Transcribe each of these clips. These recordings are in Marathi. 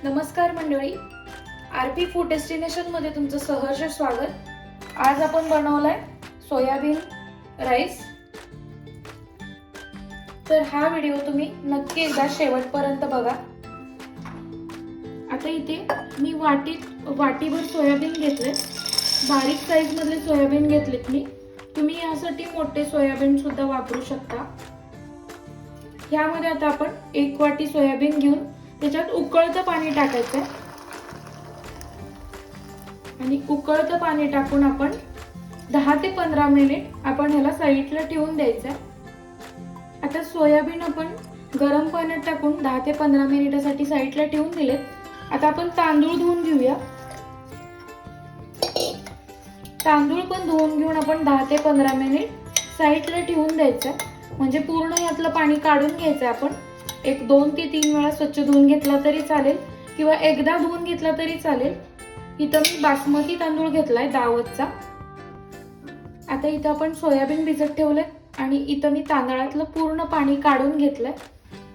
नमस्कार मंडळी, आरपी फूड डेस्टिनेशन मध्ये तुमचं सहर्ष स्वागत। आज आपण बनवलाय सोयाबीन राईस। तर हा व्हिडिओ तुम्ही नक्की एकदा शेवटपर्यंत बघा। आता इथे मी वाटीभर सोयाबीन घेतले, बारीक साईज मधले सोयाबीन घेतलेत मी। तुम्ही यासाठी मोठे सोयाबीन सुद्धा वापरू शकता। यामध्ये आता आपण 1 वाटी सोयाबीन घेऊन त्याच्यात उकळतं पाणी टाकायचं आणि उकळतं पाणी टाकून आपण 10 ते 15 मिनिट आपण ह्याला साईडला ठेवून द्यायचं। आता सोयाबीन आपण गरम पाण्यात टाकून 10 ते 15 मिनिटासाठी साईडला ठेवून दिले। आता आपण तांदूळ धुवून घेऊया। तांदूळ पण धुवून घेऊन आपण 10 ते 15 मिनिट साईडला ठेवून द्यायचं, म्हणजे पूर्ण यातलं पाणी काढून घ्यायचं। आपण 2 ते 3 वेळा स्वच्छ धुवून घेतला तरी चालेल किंवा एकदा धुवून घेतला तरी चालेल। इथं मी बासमती तांदूळ घेतलाय दावतचा। आता इथं आपण सोयाबीन भिजत ठेवले आणि इथं मी तांदळातलं पूर्ण पाणी काढून घेतलंय।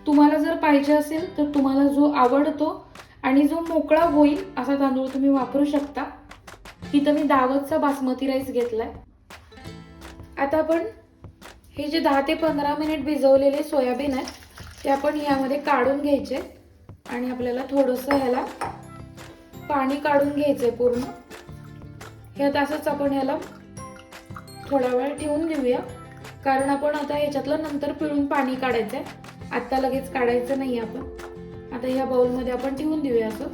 तुम्हाला जर पाहिजे असेल तर तुम्हाला जो आवडतो आणि जो मोकळा होईल असा तांदूळ तुम्ही वापरू शकता। इथं मी दावतचा बासमती राईस घेतलाय। आता आपण हे जे 10 ते 15 मिनिट भिजवलेले सोयाबीन आहे ते आपण यामध्ये काढून घ्यायचे आणि आपल्याला थोडंसं ह्याला पाणी काढून घ्यायचंय पूर्ण। ह्यात असंच आपण ह्याला थोडा वेळ ठेवून देऊया, कारण आपण आता ह्याच्यातलं नंतर पिळून पाणी काढायचंय, आता लगेच काढायचं नाही आपण। आता ह्या बाउल मध्ये आपण ठेवून देऊया असं।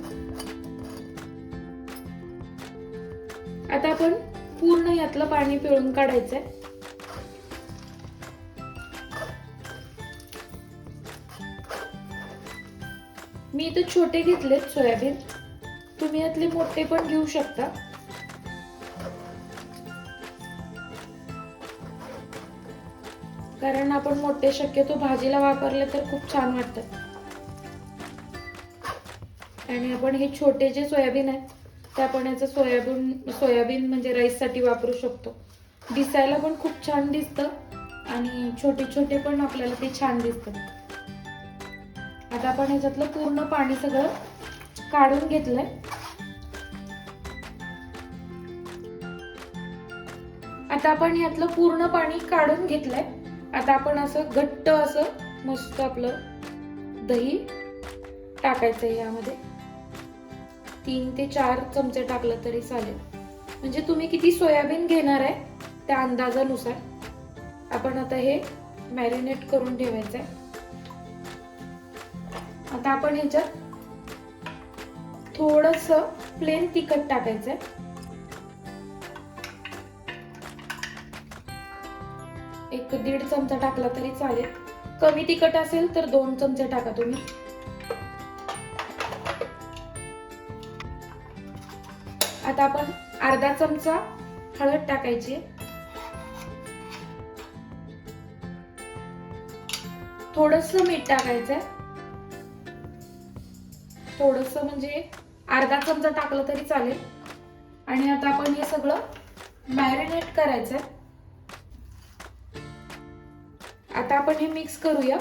आता आपण पूर्ण यातलं पाणी पिळून काढायचंय। मी इथे छोटे घेतलेत सोयाबीन, तुम्ही यातले मोठे पण घेऊ शकता। कारण आपण मोठे शक्यतो भाजीला वापरले तर खूप छान वाटतात। आणि आपण हे छोटे जे सोयाबीन आहेत ते आपण याचं सोयाबीन म्हणजे राईस साठी वापरू शकतो। दिसायला पण खूप छान दिसतं आणि छोटे छोटे पण आपल्याला ते छान दिसतात। आता आपण ह्याच्यातलं पूर्ण पाणी सगळं काढून घेतलंय। आता आपण यातलं पूर्ण पाणी काढून घेतलंय। आता आपण असं घट्ट असं मस्त आपलं दही टाकायचं यामध्ये। 3 ते 4 चमचे टाकलं तरी चालेल, म्हणजे तुम्ही किती सोयाबीन घेणार आहे त्या अंदाजानुसार आपण आता हे मॅरिनेट करून ठेवायचंय। आता आपण ह्याच्यात थोडंसं प्लेन तिखट टाकायचंय। एक 1.5 चमचा टाकला तरी चालेल, कमी तिखट असेल तर 2 चमचे टाका तुम्ही। आता आपण अर्धा चमचा हळद टाकायची, थोडंसं मीठ टाकायचंय, थोडंसं म्हणजे अर्धा चमचा टाकलं तरी चालेल। आणि आता आपण हे सगळं मॅरिनेट करायचंय। आता आपण हे मिक्स करूया।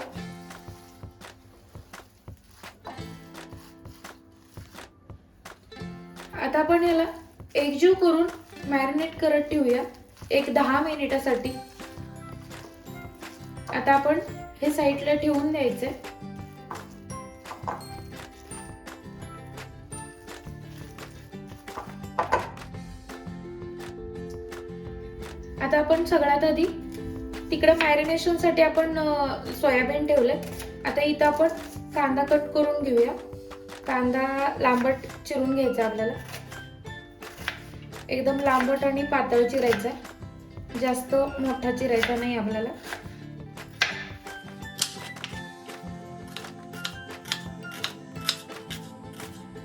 आता आपण याला एकजीव करून मॅरिनेट करत ठेवूया 10 मिनिटासाठी। आता आपण हे साईडला ठेवून द्यायचंय। आता आपण सगळ्यात आधी तिकडे मॅरिनेशन साठी आपण सोयाबीन ठेवलंय। आता इथं आपण कांदा कट करून घेऊया। कांदा लांबट चिरून घ्यायचा आपल्याला, एकदम लांबट आणि पातळ चिरायचा, जास्त मोठा चिरायचा नाही आपल्याला।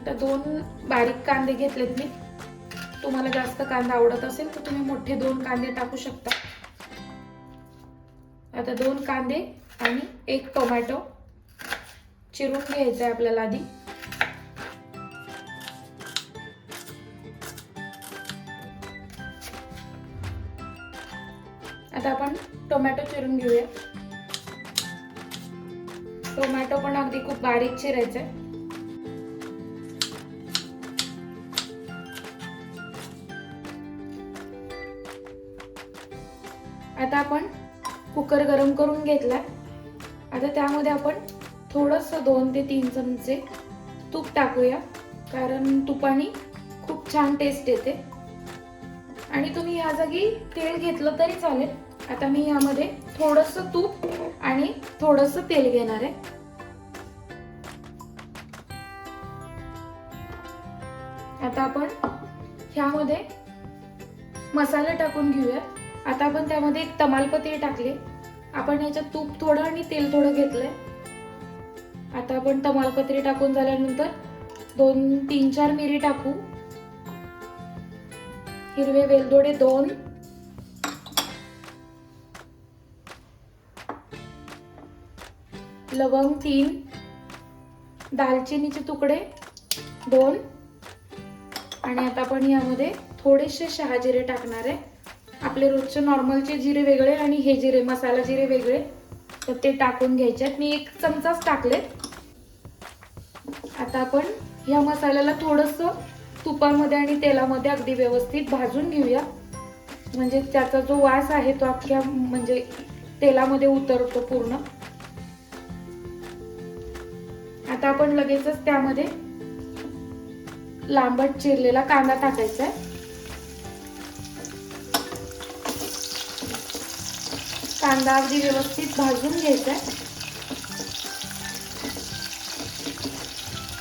आता 2 बारीक कांदे घेतलेत मी, तुम्हाला जास्त कांदा आवडत असेल तर तुम्ही मोठे 2 कांदे टाकू शकता। आता 2 कांदे आणि 1 टोमॅटो चिरून घ्यायचा आहे आपल्याला आधी। आता आपण टोमॅटो चिरून घेऊया। टोमॅटो पण अगदी खूप बारीक चिरायचा आहे। आता आपण कुकर गरम करून घेतलाय. आता त्यामध्ये आपण थोडंसं 2 ते 3 चमचे तूप टाकूया, कारण तुपाने खूप छान टेस्ट येते. आणि तुम्ही या जागी तेल घेतलं तरी चालेल. आता मी यामध्ये थोडंसं तूप आणि थोडंसं तेल घेणार आहे. आता आपण ह्यामध्ये मसाले टाकून घेऊया. आता आपण त्यामध्ये एक तमालपत्री टाकली. आपण याच्यात तूप थोडं आणि तेल थोडं घेतलंय. आता आपण तमालपत्री टाकून झाल्यानंतर 3-4 मिरी टाकू. हिरवे वेलदोडे 2, लवंग 3, दालचिनीचे तुकडे 2 आणि आता आपण यामध्ये थोडेसे शहाजिरे टाकणार आहे. आपले रोजचे नॉर्मलचे जिरे वेगळे आणि हे जिरे मसाला जिरे वेगळे, तर ते टाकून घ्यायचे. मी 1 चमचाच टाकले. आता आपण या मसाल्याला थोडंसं तुपामध्ये आणि तेलामध्ये अगदी व्यवस्थित भाजून घेऊया, म्हणजे त्याचा जो वास आहे तो अख्ख्या म्हणजे तेलामध्ये उतरतो पूर्ण. आता आपण लगेचच त्यामध्ये लांबट चिरलेला कांदा टाकायचा आहे. कांदा अगदी व्यवस्थित भाजून घ्यायचा आहे.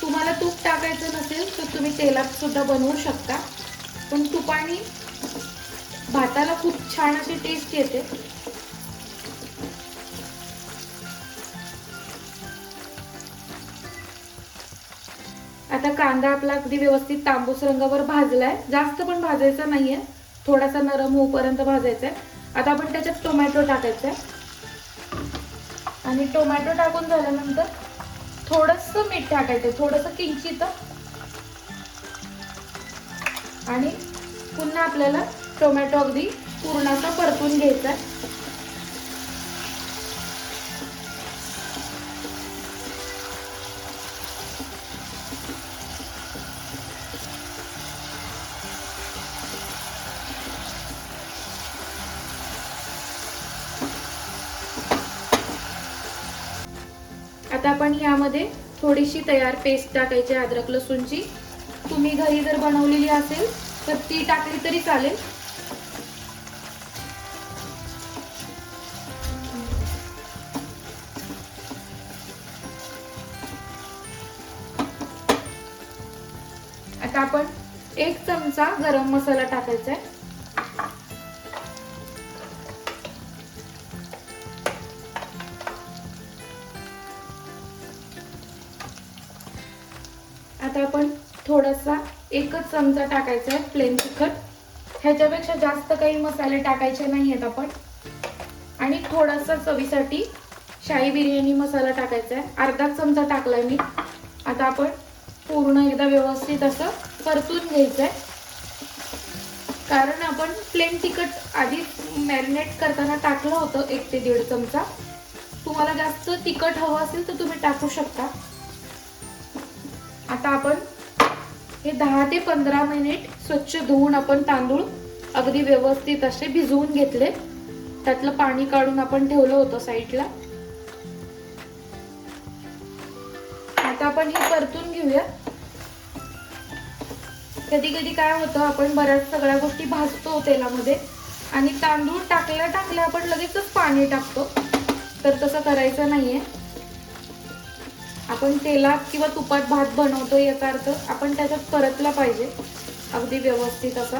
तुम्हाला तूप टाकायचं नसेल तर तुम्ही तेलात सुद्धा बनवू शकता, पण तुपाने भाताला खूप छान अशी टेस्ट येते. आता कांदा आपला अगदी व्यवस्थित तांबूस रंगावर भाजलाय. जास्त पण भाजायचा नाहीये, थोडासा नरम होईपर्यंत भाजायचा आहे. आता आपण त्याच्यात टोमॅटो टाकायचा आहे आणि टोमॅटो टाकून झाल्यानंतर थोडंसं मीठ टाकायचं, थोडंसं किंचित, आणि पुन्हा आपल्याला टोमॅटो अगदी पूर्णतः परतून घ्यायचा आहे. आता आपण यामध्ये थोडीशी तयार पेस्ट टाकायची अद्रक लसूणची. तुम्ही घरी जर बनवलेली असेल तर ती टाकली तरी चालेल. आता आपण 1 चमचा गरम मसाला टाकायचा आहे. आता आपण थोडासा 1च चमचा टाकायचा आहे प्लेन तिखट. ह्याच्यापेक्षा जास्त काही मसाले टाकायचे नाहीयेत आपण. आणि थोडासा चवीसाठी शाही बिर्याणी मसाला टाकायचा आहे, अर्धा चमचा टाकलाय मी. आता आपण पूर्ण एकदा व्यवस्थित असं परतून घ्यायचंय, कारण आपण प्लेन तिखट आधी मॅरिनेट करताना टाकलं होतं 1 ते 1.5 चमचा. तुम्हाला जास्त तिखट हवं असेल तर तुम्ही टाकू शकता. आता आपण हे 10 ते 15 मिनिट स्वच्छ धुवून आपण तांदूळ अगदी व्यवस्थित असे भिजवून घेतले. त्यातलं पाणी काढून आपण ठेवलं होतं साईडला. आता आपण हे परतून घेऊया. कधी कधी काय होतं, आपण बऱ्याच सगळ्या गोष्टी भाजतो तेलामध्ये आणि तांदूळ टाकल्या आपण लगेचच पाणी टाकतो, तर तसं करायचं नाहीये. आपण तेलात किंवा तुपात भात बनवतो याचा अर्थ आपण त्याच्यात परतला पाहिजे अगदी व्यवस्थित असा.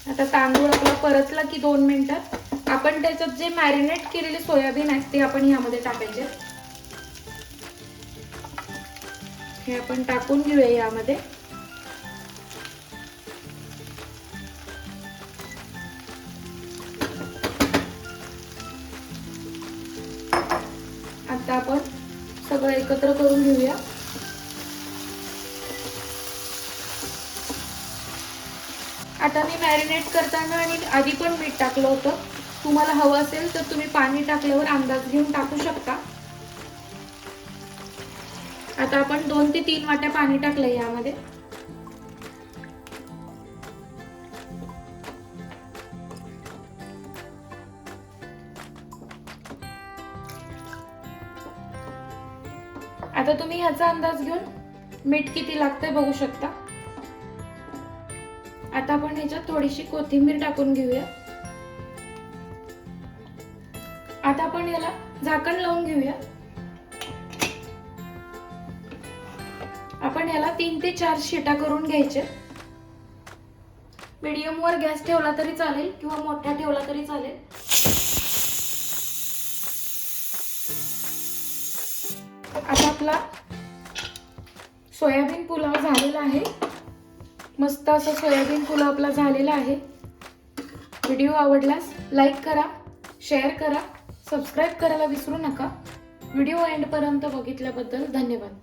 आता तांदूळ आपला परतला की 2 मिनिटात आपण त्याच्यात जे मॅरिनेट केलेले सोयाबीन आहेत ते आपण यामध्ये टाकायचे. हे आपण टाकून घेऊया यामध्ये. आता आपण सगळं एकत्र करून घेऊया. आता मी मॅरिनेट करताना आणि आधी पण मीठ टाकलं होतं. तुम्हाला हवं असेल तर तुम्ही पाणी टाकल्यावर अंदाज घेऊन टाकू शकता. आता आपण 2 ते 3 वाट्या पाणी टाकलंय यामध्ये. आता तुम्ही ह्याचा अंदाज घेऊन मीठ किती लागतंय बघू शकता. आता आपण ह्याच्यात थोडीशी कोथिंबीर टाकून घेऊया. आता आपण याला झाकण लावून घेऊया. आपण याला 3 ते 4 शिटा करून घ्यायचे. मीडियम वर गॅस ठेवला तरी चालेल किंवा मोठा ठेवला तरी चालेल. आता आपला सोयाबीन पुलाव झालेला आहे. मस्त असा सोयाबीन पुलाव आपला झालेला आहे. व्हिडिओ आवडल्यास लाईक करा, शेअर करा, सबस्क्राईब करायला विसरू नका. व्हिडिओ एंड पर्यंत बघितल्याबद्दल धन्यवाद.